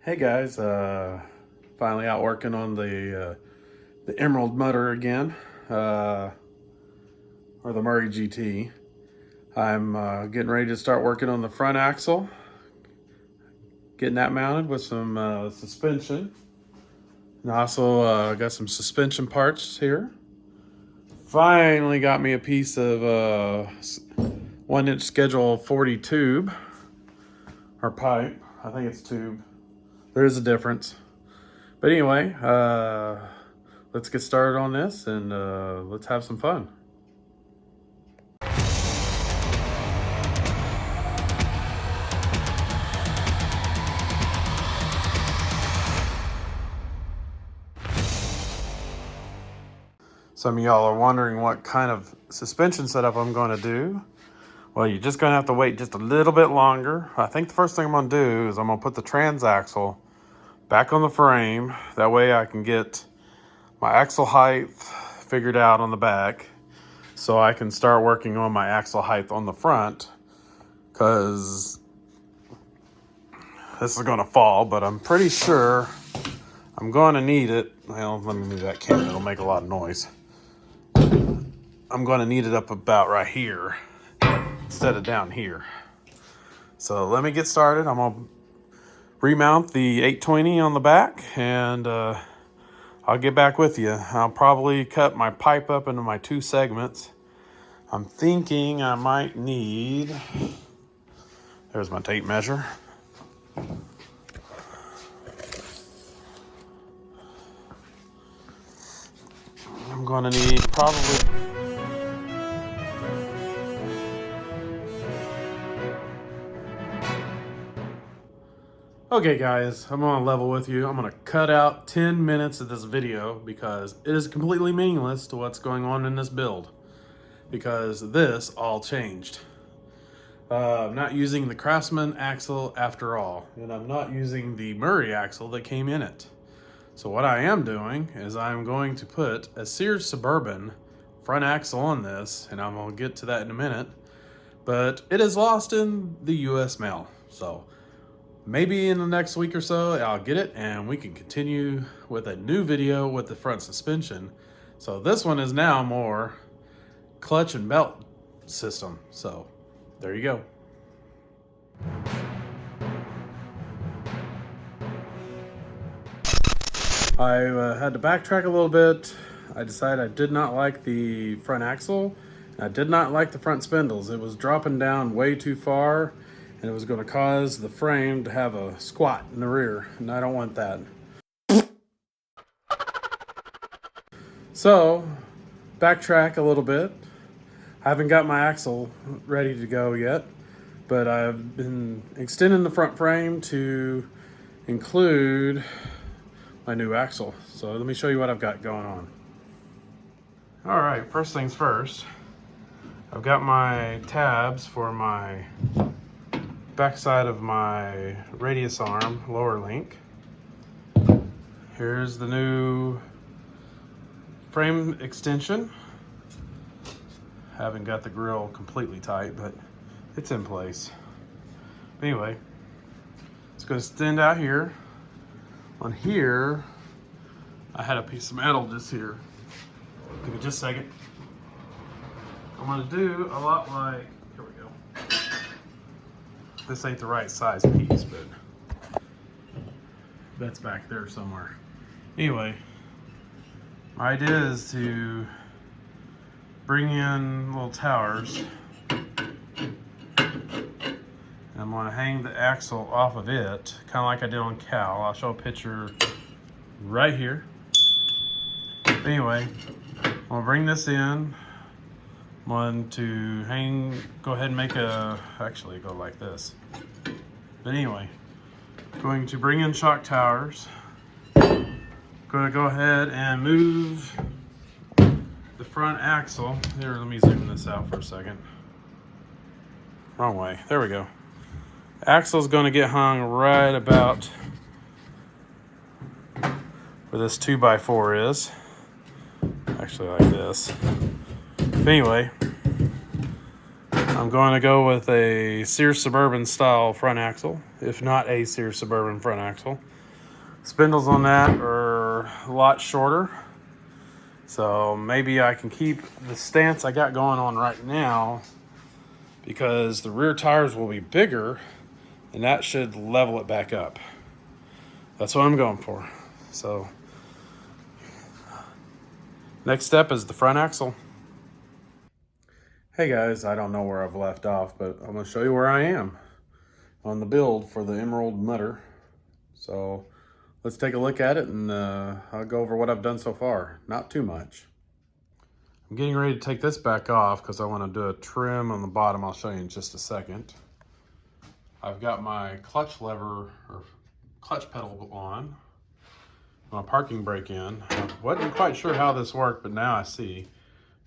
Hey guys, finally out working on the Emerald motor again, or the Murray GT. I'm getting ready to start working on the front axle, getting that mounted with some suspension, and also got some suspension parts here. Finally got me a piece of 1-inch Schedule 40 tube or pipe. I think it's tube. There is a difference. But anyway, let's get started on this and let's have some fun. Some of y'all are wondering what kind of suspension setup I'm going to do. Well, you're just going to have to wait just a little bit longer. I think the first thing I'm going to do is I'm going to put the transaxle back on the frame. That way I can get my axle height figured out on the back, so I can start working on my axle height on the front, because this is going to fall, but I'm pretty sure I'm going to need it. Well, let me move that can, it'll make a lot of noise. I'm going to need it up about right here instead of down here. So let me get started. I'm going to remount the 820 on the back, and I'll get back with you. I'll probably cut my pipe up into my 2 segments. I'm thinking I might need, there's my tape measure. I'm going to need probably, okay guys, I'm on a level with you. I'm going to cut out 10 minutes of this video because it is completely meaningless to what's going on in this build, because this all changed. I'm not using the Craftsman axle after all, and I'm not using the Murray axle that came in it. So what I am doing is I'm going to put a Sears Suburban front axle on this, and I'm going to get to that in a minute, but it is lost in the US mail. So maybe in the next week or so I'll get it and we can continue with a new video with the front suspension. So this one is now more clutch and belt system. So there you go. I had to backtrack a little bit. I decided I did not like the front axle. I did not like the front spindles. It was dropping down way too far, and it was going to cause the frame to have a squat in the rear, and I don't want that. So, backtrack a little bit. I haven't got my axle ready to go yet, but I've been extending the front frame to include my new axle. So let me show you what I've got going on. All right, first things first, I've got my tabs for my backside of my radius arm lower link. Here's the new frame extension. Haven't got the grill completely tight, but it's in place. But anyway, it's going to extend out here. On here, I had a piece of metal just here. Give me just a second. I'm going to do a lot like, here we go. This ain't the right size piece, but that's back there somewhere. Anyway, my idea is to bring in little towers. I'm going to hang the axle off of it, kind of like I did on Cal. I'll show a picture right here. But anyway, I'm going to bring this in. I'm going to go ahead and make actually go like this. But anyway, going to bring in shock towers. Going to go ahead and move the front axle. Here, let me zoom this out for a second. Wrong way. There we go. Axle's going to get hung right about where this 2x4 is. Actually like this. But anyway, I'm going to go with a Sears Suburban style front axle, if not a Sears Suburban front axle. Spindles on that are a lot shorter, so maybe I can keep the stance I got going on right now because the rear tires will be bigger and that should level it back up. That's what I'm going for. So next step is the front axle. Hey guys, I don't know where I've left off, but I'm going to show you where I am on the build for the Emerald Mutter. So let's take a look at it and I'll go over what I've done so far. Not too much. I'm getting ready to take this back off because I want to do a trim on the bottom. I'll show you in just a second. I've got my clutch lever or clutch pedal on. My parking brake in. I wasn't quite sure how this worked, but now I see.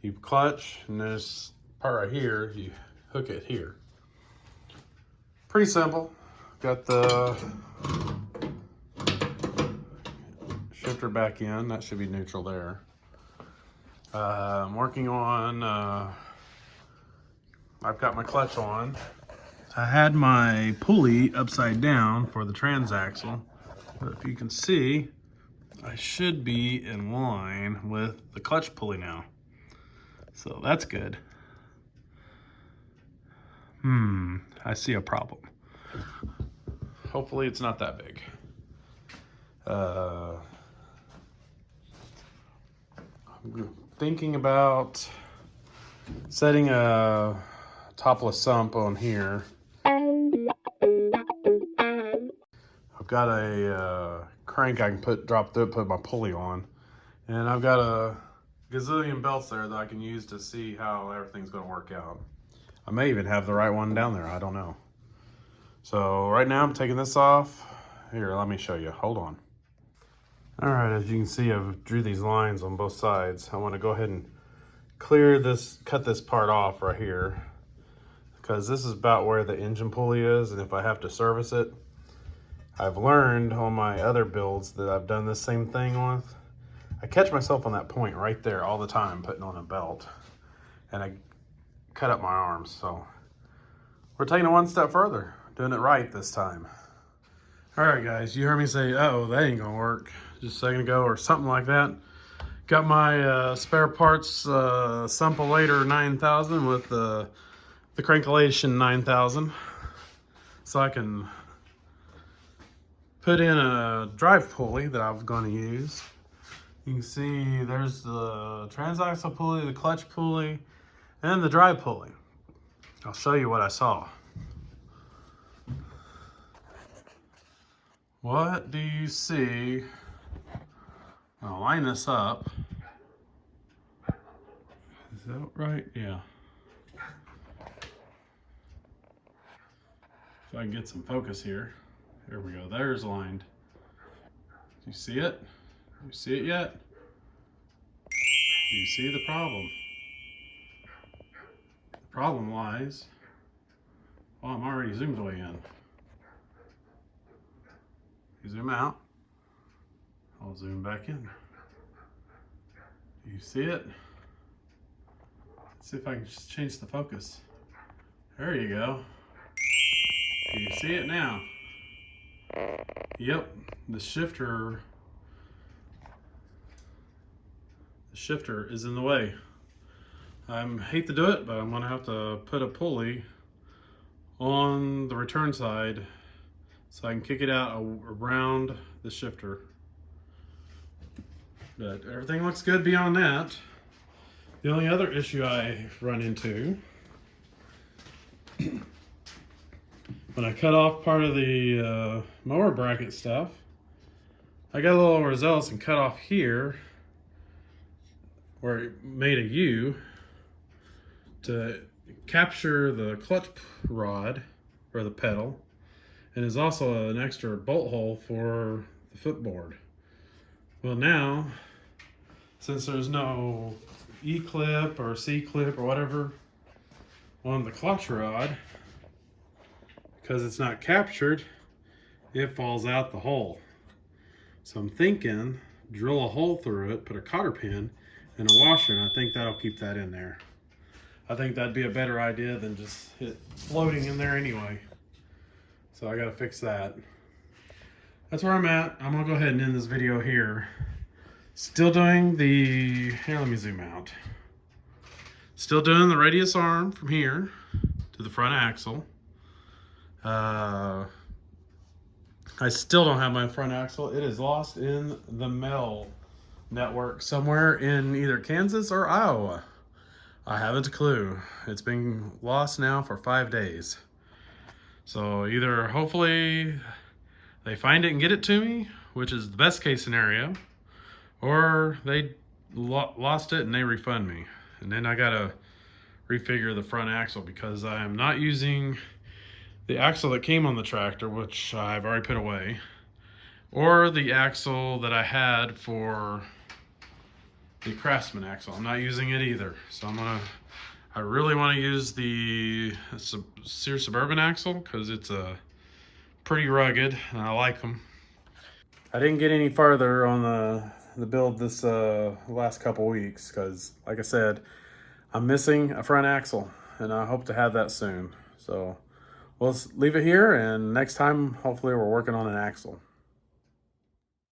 You clutch and this part right here, you hook it here. Pretty simple. Got the shifter back in. That should be neutral there. I'm working on, I've got my clutch on. I had my pulley upside down for the transaxle, but if you can see, I should be in line with the clutch pulley now. So that's good. I see a problem. Hopefully it's not that big. I'm thinking about setting a topless sump on here. I've got a crank I can drop through, put my pulley on, and I've got a gazillion belts there that I can use to see how everything's going to work out. I may even have the right one down there, I don't know. So right now I'm taking this off. Here, let me show you, hold on. All right, as you can see, I've drew these lines on both sides. I want to go ahead and clear this, cut this part off right here, because this is about where the engine pulley is, and if I have to service it, I've learned on my other builds that I've done this same thing with. I catch myself on that point right there all the time putting on a belt, and I cut up my arms. So we're taking it one step further, doing it right this time. All right, guys, you heard me say, oh, that ain't gonna work just a second ago or something like that. Got my spare parts Sumpolator 9000 with the Crankulation 9000, so I can put in a drive pulley that I'm going to use. You can see there's the transaxle pulley, the clutch pulley, and the drive pulley. I'll show you what I saw. What do you see? I'll line this up. Is that right? Yeah. If I can get some focus here. There we go, there's lined. Do you see it? Do you see it yet? Do you see the problem? The problem lies, well, I'm already zoomed way in. You zoom out, I'll zoom back in. Do you see it? Let's see if I can just change the focus. There you go. Do you see it now? Yep, the shifter is in the way. I hate to do it, but I'm gonna have to put a pulley on the return side so I can kick it out around the shifter. But everything looks good beyond that. The only other issue I run into when I cut off part of the mower bracket stuff, I got a little overzealous and cut off here where it made a U to capture the clutch rod or the pedal, and is also an extra bolt hole for the footboard. Well, now, since there's no E-clip or C-clip or whatever on the clutch rod, because it's not captured, it falls out the hole. So I'm thinking, drill a hole through it, put a cotter pin and a washer, and I think that'll keep that in there. I think that'd be a better idea than just it floating in there anyway. So I gotta fix that. That's where I'm at. I'm gonna go ahead and end this video here. Still doing the, here, let me zoom out. Still doing the radius arm from here to the front axle. I still don't have my front axle. It is lost in the mail network somewhere in either Kansas or Iowa. I haven't a clue. It's been lost now for 5 days. So either hopefully they find it and get it to me, which is the best case scenario, or they lost it and they refund me. And then I gotta refigure the front axle because I am not using the axle that came on the tractor, which I've already put away, or the axle that I had for the Craftsman axle. I'm not using it either. So I really want to use the Sears Suburban axle because it's pretty rugged and I like them. I didn't get any farther on the build this last couple weeks because, like I said, I'm missing a front axle and I hope to have that soon. So we'll leave it here, and next time hopefully we're working on an axle.